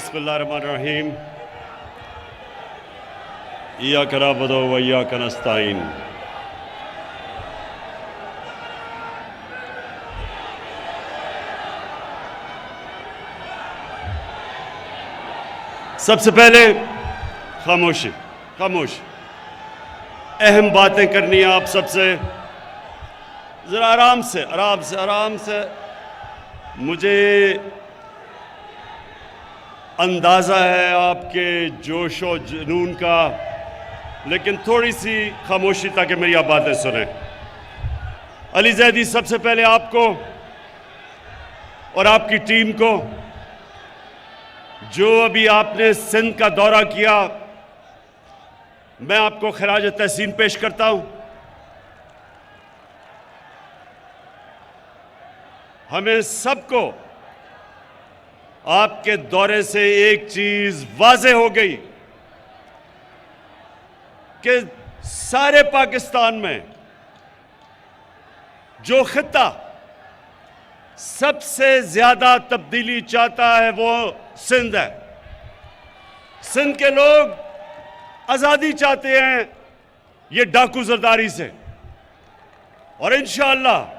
बिस्मिल्लाहिर्रहमानिर्रहीम। इय्याका नअबुदु व इय्याका नस्तईन। सबसे पहले खामोशी, खामोशी। अहम बातें करनी है आप सबसे। ज़रा आराम से, आराम से, आराम से। मुझे अंदाज़ा है आपके जोश और जुनून का, लेकिन थोड़ी सी खामोशी ताकि मेरी आप बातें सुनें। अली ज़ैदी, सबसे पहले आपको और आपकी टीम को, जो अभी आपने सिंध का दौरा किया, मैं आपको खराज तहसीन पेश करता हूं। हमें सबको आपके दौरे से एक चीज वाज़ेह हो गई कि सारे पाकिस्तान में जो खित्ता सबसे ज्यादा तब्दीली चाहता है वो सिंध है। सिंध के लोग आजादी चाहते हैं ये डाकू जरदारी से, और इंशाअल्लाह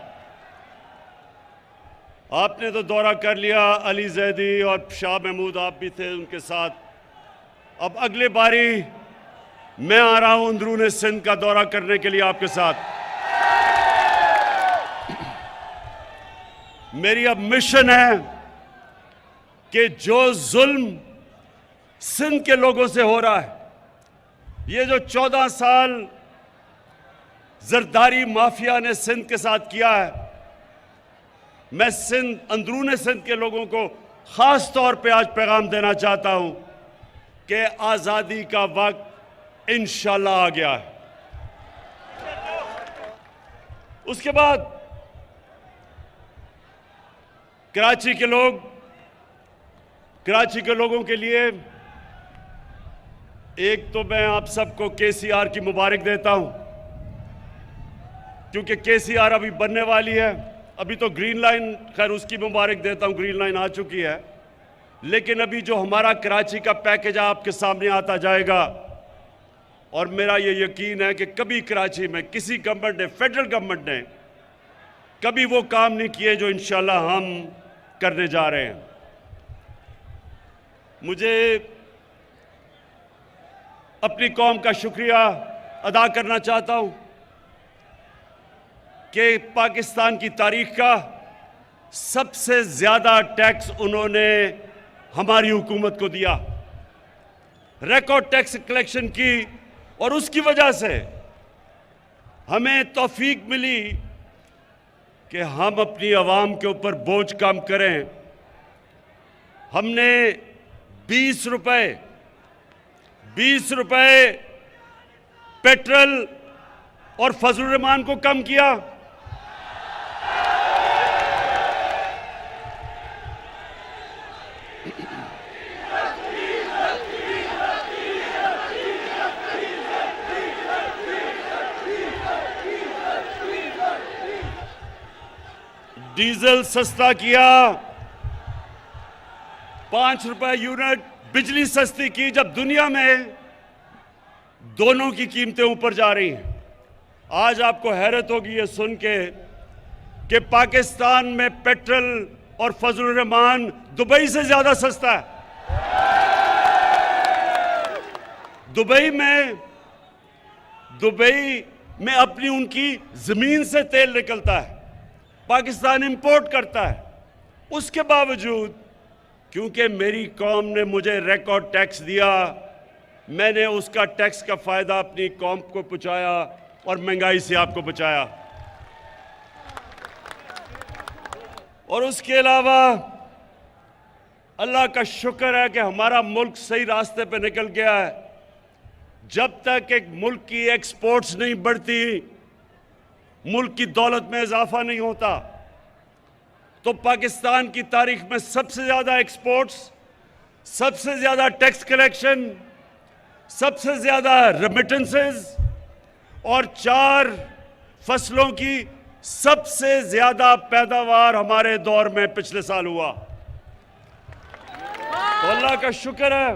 आपने तो दौरा कर लिया, अली ज़ैदी और शाह महमूद आप भी थे उनके साथ। अब अगले बारी मैं आ रहा हूं अंदरूने सिंध का दौरा करने के लिए आपके साथ। मेरी अब मिशन है कि जो जुल्म सिंध के लोगों से हो रहा है, ये जो 14 साल जरदारी माफिया ने सिंध के साथ किया है, मैं सिंध, अंदरूने सिंध के लोगों को खास तौर पे आज पैगाम देना चाहता हूं कि आज़ादी का वक्त इंशाअल्लाह आ गया है। उसके बाद कराची के लोगों के लिए एक तो मैं आप सबको केसीआर की मुबारक देता हूं, क्योंकि केसीआर अभी बनने वाली है। अभी तो ग्रीन लाइन, खैर उसकी मुबारक देता हूं, ग्रीन लाइन आ चुकी है, लेकिन अभी जो हमारा कराची का पैकेज आपके सामने आता जाएगा, और मेरा ये यकीन है कि कभी कराची में किसी गवर्नमेंट ने, फेडरल गवर्नमेंट ने कभी वो काम नहीं किए जो इंशाल्लाह हम करने जा रहे हैं। मुझे अपनी कौम का शुक्रिया अदा करना चाहता हूं कि पाकिस्तान की तारीख का सबसे ज्यादा टैक्स उन्होंने हमारी हुकूमत को दिया, रिकॉर्ड टैक्स कलेक्शन की, और उसकी वजह से हमें तौफीक मिली कि हम अपनी आवाम के ऊपर बोझ कम करें। हमने 20 रुपए पेट्रोल और फजलुर रहमान को कम किया। डीजल सस्ता किया, 5 रुपए यूनिट बिजली सस्ती की, जब दुनिया में दोनों की कीमतें ऊपर जा रही हैं। आज आपको हैरत होगी ये सुन के कि पाकिस्तान में पेट्रोल और फजलुर रहमान दुबई से ज्यादा सस्ता है। दुबई में अपनी उनकी जमीन से तेल निकलता है, पाकिस्तान इंपोर्ट करता है। उसके बावजूद, क्योंकि मेरी कौम ने मुझे रिकॉर्ड टैक्स दिया, मैंने उसका टैक्स का फायदा अपनी कौम को पहुंचाया और महंगाई से आपको बचाया। और उसके अलावा अल्लाह का शुक्र है कि हमारा मुल्क सही रास्ते पे निकल गया है। जब तक एक मुल्क की एक्सपोर्ट्स नहीं बढ़ती, मुल्क की दौलत में इजाफा नहीं होता, तो पाकिस्तान की तारीख में सबसे ज्यादा एक्सपोर्ट्स, सबसे ज्यादा टैक्स कलेक्शन, सबसे ज्यादा रेमिटेंसेस और 4 फसलों की सबसे ज्यादा पैदावार हमारे दौर में पिछले साल हुआ। अल्लाह का शुक्र है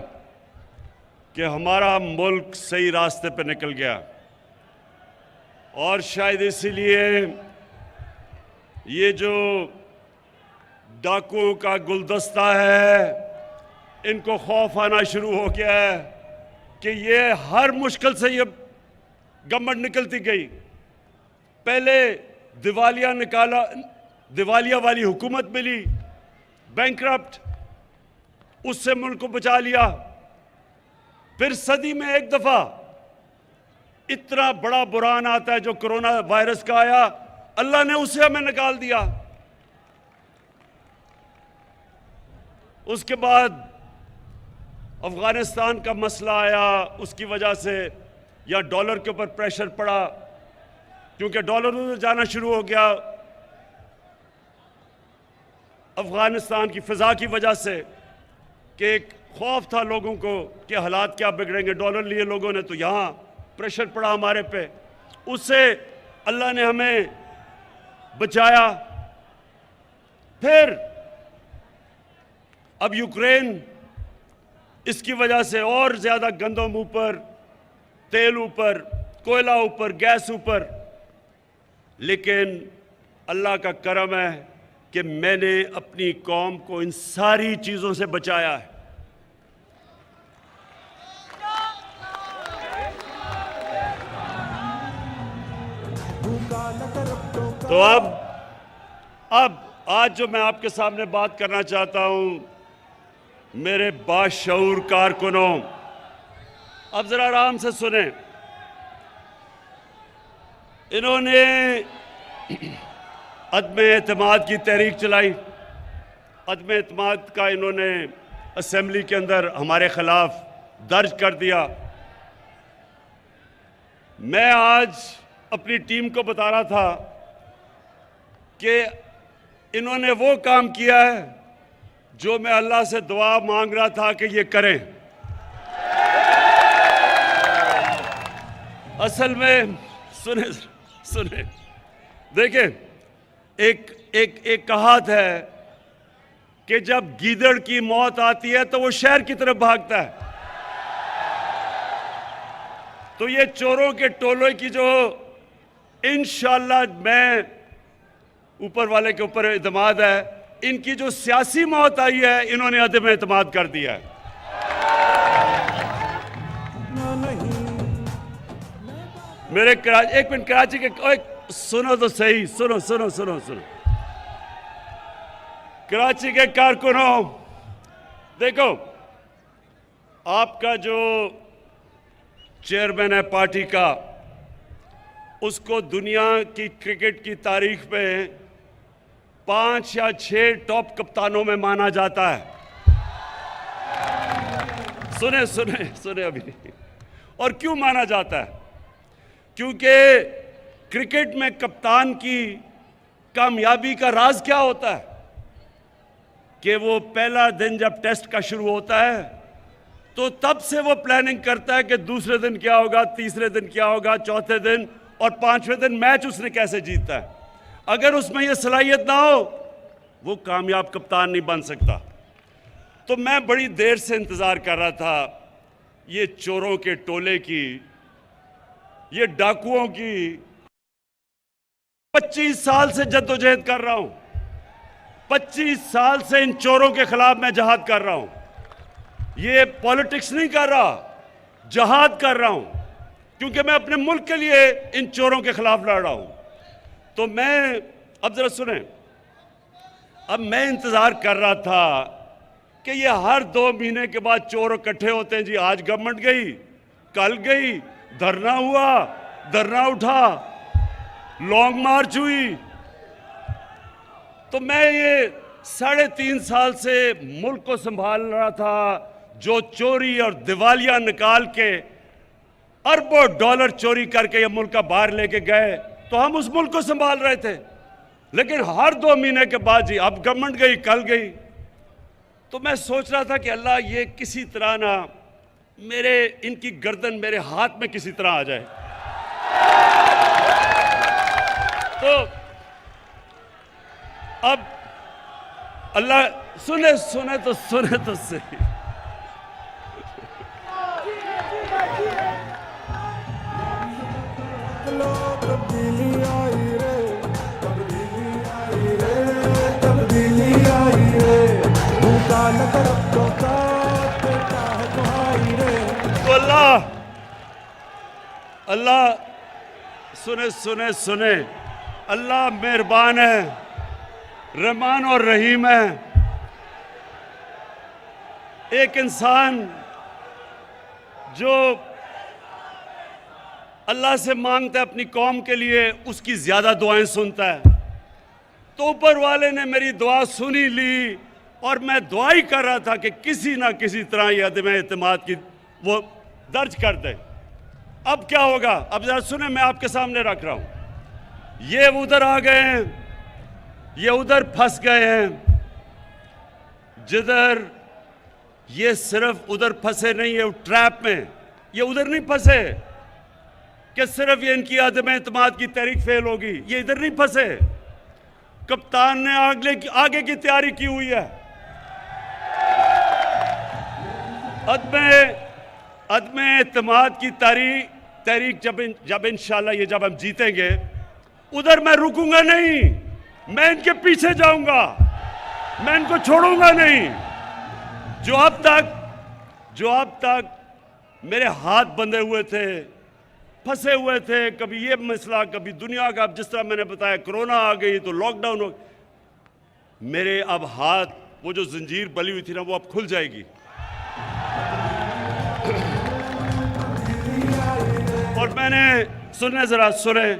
कि हमारा मुल्क सही रास्ते पे निकल गया, और शायद इसीलिए ये जो डाकुओं का गुलदस्ता है, इनको खौफ आना शुरू हो गया है कि ये हर मुश्किल से ये गवर्नमेंट निकलती गई। पहले दिवालिया वाली हुकूमत मिली, बैंकरप्ट, उससे मुल्क को बचा लिया। फिर सदी में एक दफा इतना बड़ा बुरान आता है जो कोरोना वायरस का आया, अल्लाह ने उसे हमें निकाल दिया। उसके बाद अफगानिस्तान का मसला आया, उसकी वजह से या डॉलर के ऊपर प्रेशर पड़ा, क्योंकि डॉलर उधर जाना शुरू हो गया अफगानिस्तान की फिजा की वजह से, कि एक खौफ था लोगों को कि हालात क्या बिगड़ेंगे। डॉलर लिए लोगों ने, तो यहाँ प्रेशर पड़ा हमारे पे, उससे अल्लाह ने हमें बचाया। फिर अब यूक्रेन, इसकी वजह से और ज़्यादा गंदम ऊपर, तेल ऊपर, कोयला ऊपर, गैस ऊपर। लेकिन अल्लाह का करम है कि मैंने अपनी कौम को इन सारी चीज़ों से बचाया है। तो अब आज जो मैं आपके सामने बात करना चाहता हूं, मेरे बाशऊर कारकुनों, अब जरा आराम से सुने। इन्होंने अदम एतमाद की तहरीक चलाई। अदम एतमाद का इन्होंने असेंबली के अंदर हमारे खिलाफ दर्ज कर दिया। मैं आज अपनी टीम को बता रहा था कि इन्होंने वो काम किया है जो मैं अल्लाह से दुआ मांग रहा था कि ये करें। असल में सुने देखिए, एक कहावत है कि जब गीदड़ की मौत आती है तो वो शहर की तरफ भागता है। तो ये चोरों के टोले की जो, इंशाअल्लाह मैं ऊपर वाले के ऊपर एतमाद है, इनकी जो सियासी मौत आई है, इन्होंने अदम एतमाद कर दिया है। मेरे एक मिनट, कराची के सुनो तो सही, सुनो सुनो सुनो सुनो कराची के कारकुनों, देखो, आपका जो चेयरमैन है पार्टी का, उसको दुनिया की क्रिकेट की तारीख में 5 या 6 टॉप कप्तानों में माना जाता है। सुने सुने सुने अभी। और क्यों माना जाता है? क्योंकि क्रिकेट में कप्तान की कामयाबी का राज क्या होता है कि वो पहला दिन जब टेस्ट का शुरू होता है तो तब से वो प्लानिंग करता है कि दूसरे दिन क्या होगा, तीसरे दिन क्या होगा, चौथे दिन और 5वें दिन मैच उसने कैसे जीता है। अगर उसमें ये सलाहियत ना हो, वो कामयाब कप्तान नहीं बन सकता। तो मैं बड़ी देर से इंतज़ार कर रहा था ये चोरों के टोले की, ये डाकुओं की। 25 साल से जद्दोजहद कर रहा हूं, 25 साल से इन चोरों के खिलाफ मैं जहाद कर रहा हूं। ये पॉलिटिक्स नहीं कर रहा, जहाद कर रहा हूं, क्योंकि मैं अपने मुल्क के लिए इन चोरों के खिलाफ लड़ रहा हूं। तो मैं, अब जरा सुने, अब मैं इंतजार कर रहा था कि ये हर 2 महीने के बाद चोर इकट्ठे होते हैं जी। आज गवर्नमेंट गई, कल गई, धरना हुआ, धरना उठा, लॉन्ग मार्च हुई। तो मैं ये 3.5 साल से मुल्क को संभाल रहा था, जो चोरी और दिवालिया निकाल के अरबों डॉलर चोरी करके ये मुल्क का बाहर लेके गए, तो हम उस मुल्क को संभाल रहे थे। लेकिन हर 2 महीने के बाद जी, अब गवर्नमेंट गई, कल गई। तो मैं सोच रहा था कि अल्लाह, ये किसी तरह ना इनकी गर्दन मेरे हाथ में किसी तरह आ जाए। तो अब अल्लाह, सुने तो सही, अल्लाह सुने सुने सुने, अल्लाह मेहरबान है, रहमान और रहीम है। एक इंसान जो अल्लाह से मांगता है अपनी कौम के लिए, उसकी ज्यादा दुआएं सुनता है। तो ऊपर वाले ने मेरी दुआ सुनी ली और मैं दुआ ही कर रहा था कि किसी ना किसी तरह ये अदम एतमाद की वो दर्ज कर दे। अब क्या होगा, अब जरा सुने, मैं आपके सामने रख रहा हूं। ये उधर आ गए हैं, ये उधर फंस गए हैं, जिधर ये सिर्फ उधर फंसे नहीं है ट्रैप में, ये उधर नहीं फंसे कि सिर्फ ये इनकी अदम एतमाद की तहरीक फेल होगी, ये इधर नहीं फंसे। कप्तान ने आगे की तैयारी की हुई है। अदम एतमाद की तहरीक जब इंशाल्लाह ये जब हम जीतेंगे, उधर मैं रुकूंगा नहीं, मैं इनके पीछे जाऊंगा, मैं इनको छोड़ूंगा नहीं। जो अब तक मेरे हाथ बंधे हुए थे, फंसे हुए थे, कभी ये मसला, कभी दुनिया का, जिस तरह मैंने बताया कोरोना आ गई तो लॉकडाउन हो, मेरे अब हाथ, वो जो जंजीर बली हुई थी ना, वो अब खुल जाएगी। और मैंने सुने, जरा सुने,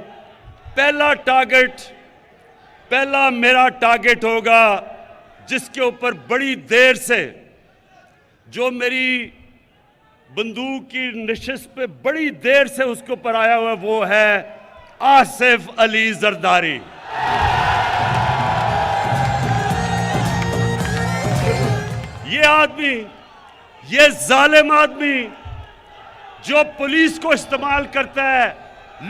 पहला मेरा टारगेट होगा जिसके ऊपर बड़ी देर से, जो मेरी बंदूक की नशिश पे बड़ी देर से उसके ऊपर आया हुआ, वो है आसिफ अली जरदारी। ये आदमी, ये जालिम आदमी जो पुलिस को इस्तेमाल करता है,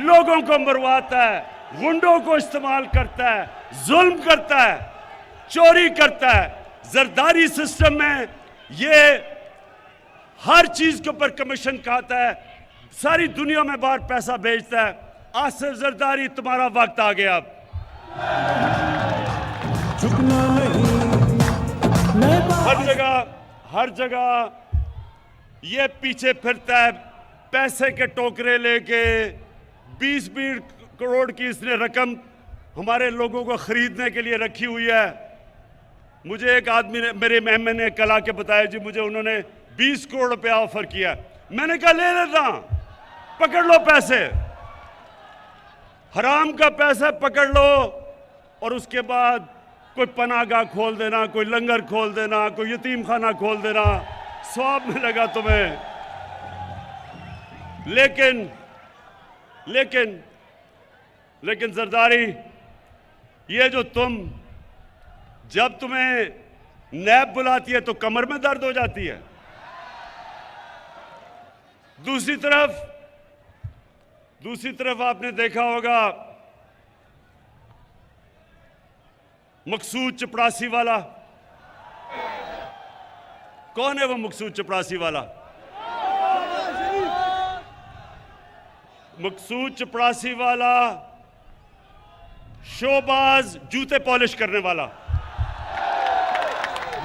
लोगों को मरवाता है, गुंडों को इस्तेमाल करता है, जुल्म करता है, चोरी करता है। जरदारी सिस्टम में ये हर चीज के ऊपर कमीशन खाता है, सारी दुनिया में बाहर पैसा भेजता है। आसिफ जरदारी, तुम्हारा वक्त आ गया। अब हर जगह ये पीछे फिरता है, पैसे के टोकरे लेके। 20-20 करोड़ की इसने रकम हमारे लोगों को खरीदने के लिए रखी हुई है। मुझे एक आदमी ने, मेरे मेहमान ने कल आके बताया, जी मुझे उन्होंने 20 करोड़ रुपया ऑफर किया। मैंने कहा ले लेता, पकड़ लो पैसे, हराम का पैसा पकड़ लो, और उसके बाद कोई पनाहगाह खोल देना, कोई लंगर खोल देना, कोई यतीम खाना खोल देना, सवाब मिलेगा तुम्हें। लेकिन जरदारी, ये जो जब तुम्हें नैब बुलाती है तो कमर में दर्द हो जाती है। दूसरी तरफ आपने देखा होगा मकसूद चपरासी वाला। कौन है वो मकसूद चपरासी वाला? मकसूद चपरासी वाला शोबाज, जूते पॉलिश करने वाला,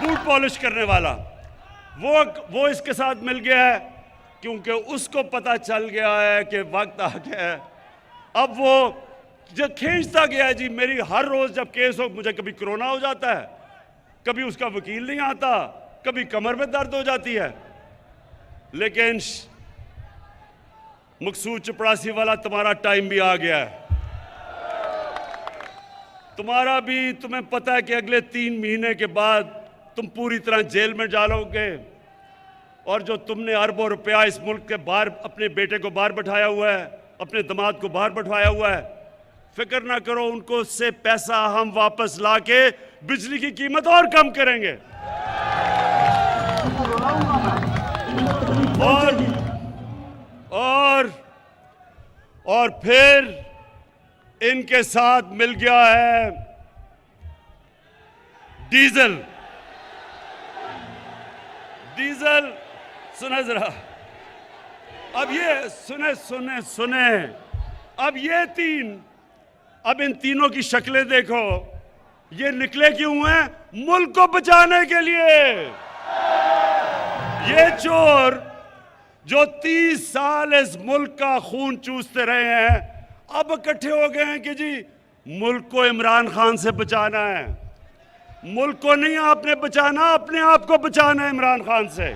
बूट पॉलिश करने वाला, वो इसके साथ मिल गया है, क्योंकि उसको पता चल गया है कि वक्त आ गया है। अब वो जो खींचता गया है, जी मेरी हर रोज जब केस हो, मुझे कभी कोरोना हो जाता है, कभी उसका वकील नहीं आता, कभी कमर में दर्द हो जाती है। लेकिन मकसूद चपरासी वाला, तुम्हारा टाइम भी आ गया है। तुम्हारा भी, तुम्हें पता है कि अगले 3 महीने के बाद तुम पूरी तरह जेल में डालोगे, और जो तुमने अरबों रुपया इस मुल्क के बाहर, अपने बेटे को बाहर बैठाया हुआ है, अपने दामाद को बाहर बैठाया हुआ है, फिक्र ना करो, उनको से पैसा हम वापस लाके बिजली की कीमत और कम करेंगे। और फिर इनके साथ मिल गया है डीजल। सुने जरा, अब ये सुने, अब ये अब इन तीनों की शक्लें देखो, ये निकले क्यों हैं? मुल्क को बचाने के लिए। जो 30 साल इस मुल्क का खून चूसते रहे हैं, अब इकट्ठे हो गए हैं कि जी मुल्क को इमरान खान से बचाना है। मुल्क को नहीं आपने बचाना, अपने आप को बचाना है इमरान खान से।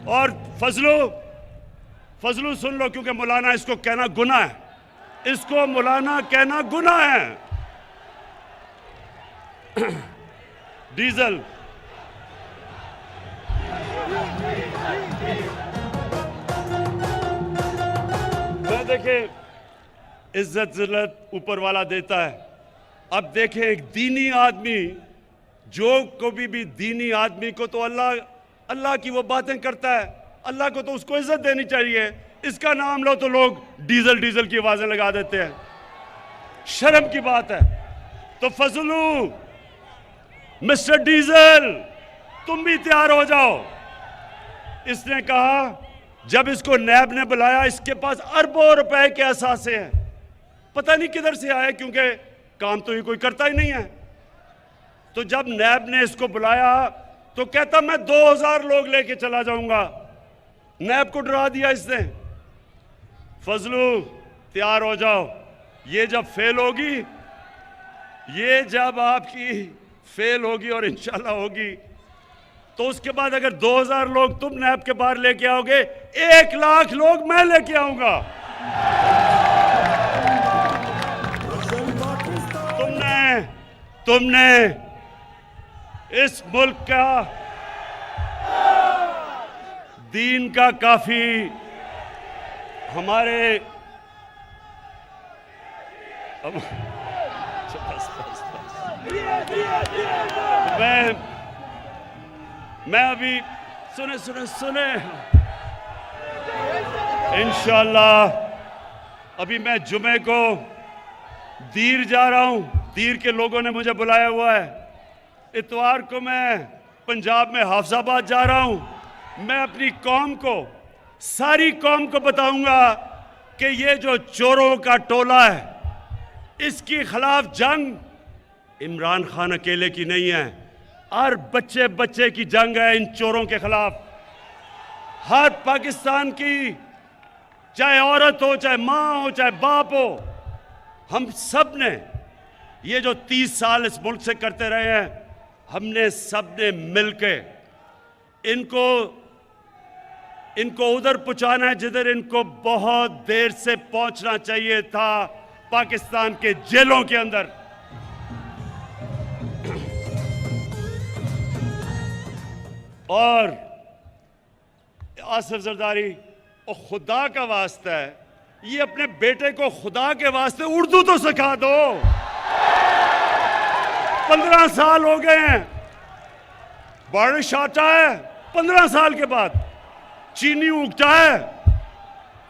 और फजलू सुन लो, क्योंकि मौलाना इसको कहना गुनाह है, इसको मौलाना कहना गुनाह है। डीजल मैं देखें, इज्जत जिल्लत ऊपर वाला देता है। अब देखें, एक दीनी आदमी, जो कभी भी दीनी आदमी को तो अल्लाह की वो बातें करता है, अल्लाह को तो उसको इज्जत देनी चाहिए। इसका नाम लो तो लोग डीजल की आवाजें लगा देते हैं, शर्म की बात है। तो फजलू, मिस्टर डीजल, तुम भी तैयार हो जाओ। इसने कहा, जब इसको नैब ने बुलाया, इसके पास अरबों रुपए के असासे हैं, पता नहीं किधर से आए, क्योंकि काम तो ये कोई करता ही नहीं है। तो जब नैब ने इसको बुलाया तो कहता मैं 2000 लोग लेके चला जाऊंगा। नैब को डरा दिया इसने। फजलू, तैयार हो जाओ, ये जब फेल होगी, ये जब आपकी फेल होगी और इंशाल्लाह होगी, तो उसके बाद अगर 2000 लोग तुम नैब के बाहर लेके आओगे, 1 लाख लोग मैं लेके आऊंगा। तुमने इस मुल्क का दीन का काफी हमारे मैं अभी सुने इंशाअल्लाह अभी मैं जुमे को दीर जा रहा हूं। दीर के लोगों ने मुझे बुलाया हुआ है। इतवार को मैं पंजाब में हाफजाबाद जा रहा हूं। मैं अपनी कौम को, सारी कौम को बताऊंगा कि ये जो चोरों का टोला है, इसके खिलाफ जंग इमरान खान अकेले की नहीं है, हर बच्चे बच्चे की जंग है इन चोरों के खिलाफ। हर पाकिस्तान की, चाहे औरत हो, चाहे माँ हो, चाहे बाप हो, हम सब ने ये जो 30 साल इस मुल्क से करते रहे हैं, हमने सब ने मिलके इनको उधर पहुंचाना है जिधर इनको बहुत देर से पहुंचना चाहिए था, पाकिस्तान के जेलों के अंदर। और आसिफ जरदारी, और खुदा का वास्ता है, ये अपने बेटे को खुदा के वास्ते उर्दू तो सिखा दो। 15 साल हो गए हैं, बारिश आता है 15 साल के बाद, चीनी उगता है।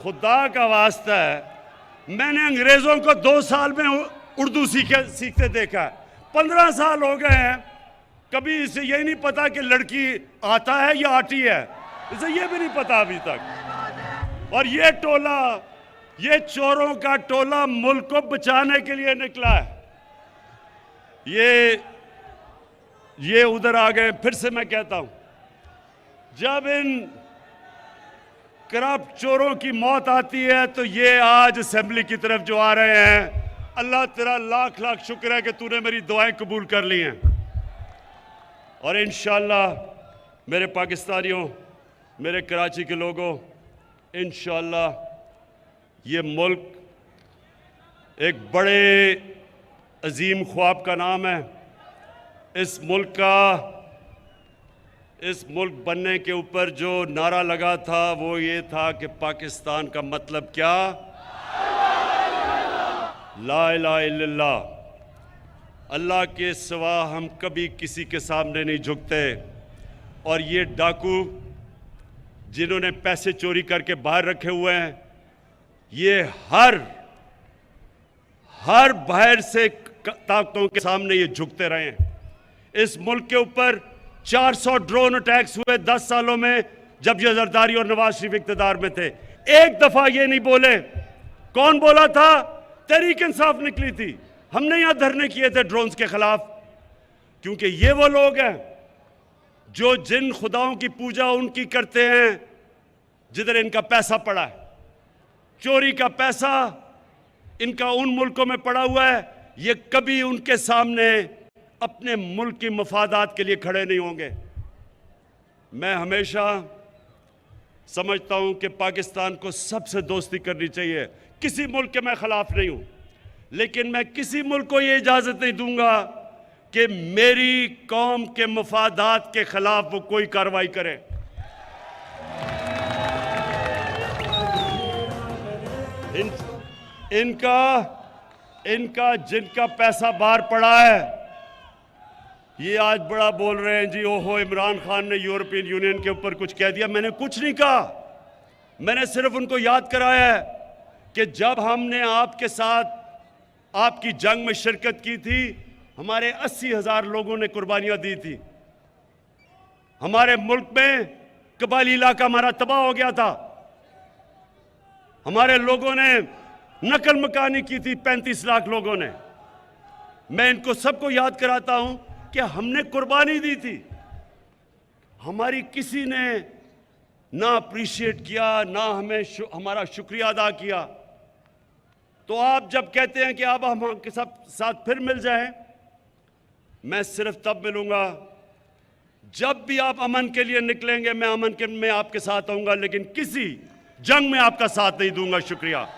खुदा का वास्ता है, मैंने अंग्रेजों को 2 साल में उर्दू सीखते देखा है। 15 साल हो गए हैं, कभी इसे यही नहीं पता कि लड़की आता है या आती है, इसे ये भी नहीं पता अभी तक। और ये टोला, ये चोरों का टोला मुल्क को बचाने के लिए निकला है। ये उधर आ गए। फिर से मैं कहता हूं, जब इन करप्ट चोरों की मौत आती है तो ये आज असेंबली की तरफ जो आ रहे हैं, अल्लाह तेरा लाख लाख शुक्र है कि तूने मेरी दुआएं कबूल कर ली हैं। और इंशाअल्लाह मेरे पाकिस्तानियों, मेरे कराची के लोगों, इंशाअल्लाह ये मुल्क एक बड़े अजीम ख्वाब का नाम है। इस मुल्क बनने के ऊपर जो नारा लगा था वो ये था कि पाकिस्तान का मतलब क्या? ला इलाहा इल्लल्लाह। अल्लाह के सिवा हम कभी किसी के सामने नहीं झुकते। और ये डाकू जिन्होंने पैसे चोरी करके बाहर रखे हुए हैं, ये हर बाहर से ताकतों के सामने ये झुकते रहे हैं। इस मुल्क के ऊपर 400 ड्रोन अटैक्स हुए 10 सालों में, जब ये जरदारी और नवाज शरीफ इक़्तिदार में थे। एक दफा ये नहीं बोले। कौन बोला था? तहरीक इंसाफ निकली थी। हमने यहां धरने किए थे ड्रोन्स के खिलाफ, क्योंकि ये वो लोग हैं जो जिन खुदाओं की पूजा उनकी करते हैं, जिधर इनका पैसा पड़ा है। चोरी का पैसा इनका उन मुल्कों में पड़ा हुआ है, ये कभी उनके सामने अपने मुल्क की मफादात के लिए खड़े नहीं होंगे। मैं हमेशा समझता हूं कि पाकिस्तान को सबसे दोस्ती करनी चाहिए। किसी मुल्क के मैं खिलाफ नहीं हूं, लेकिन मैं किसी मुल्क को ये इजाजत नहीं दूंगा कि मेरी कौम के मफादात के खिलाफ वो कोई कार्रवाई करे। इनका जिनका पैसा बाहर पड़ा है, ये आज बड़ा बोल रहे हैं जी, ओहो इमरान खान ने यूरोपियन यूनियन के ऊपर कुछ कह दिया। मैंने कुछ नहीं कहा, मैंने सिर्फ उनको याद कराया है कि जब हमने आपके साथ आपकी जंग में शिरकत की थी, हमारे 80,000 लोगों ने कुर्बानियां दी थी। हमारे मुल्क में कबायली इलाका हमारा तबाह हो गया था। हमारे लोगों ने नकल मकानी की थी, 35 लाख लोगों ने। मैं इनको सबको याद कराता हूं कि हमने कुर्बानी दी थी। हमारी किसी ने ना अप्रिशिएट किया, ना हमें हमारा शुक्रिया अदा किया। तो आप जब कहते हैं कि अब हम आपके साथ फिर मिल जाएं, मैं सिर्फ तब मिलूंगा जब भी आप अमन के लिए निकलेंगे। मैं अमन के में आपके साथ आऊंगा, लेकिन किसी जंग में आपका साथ नहीं दूंगा। शुक्रिया।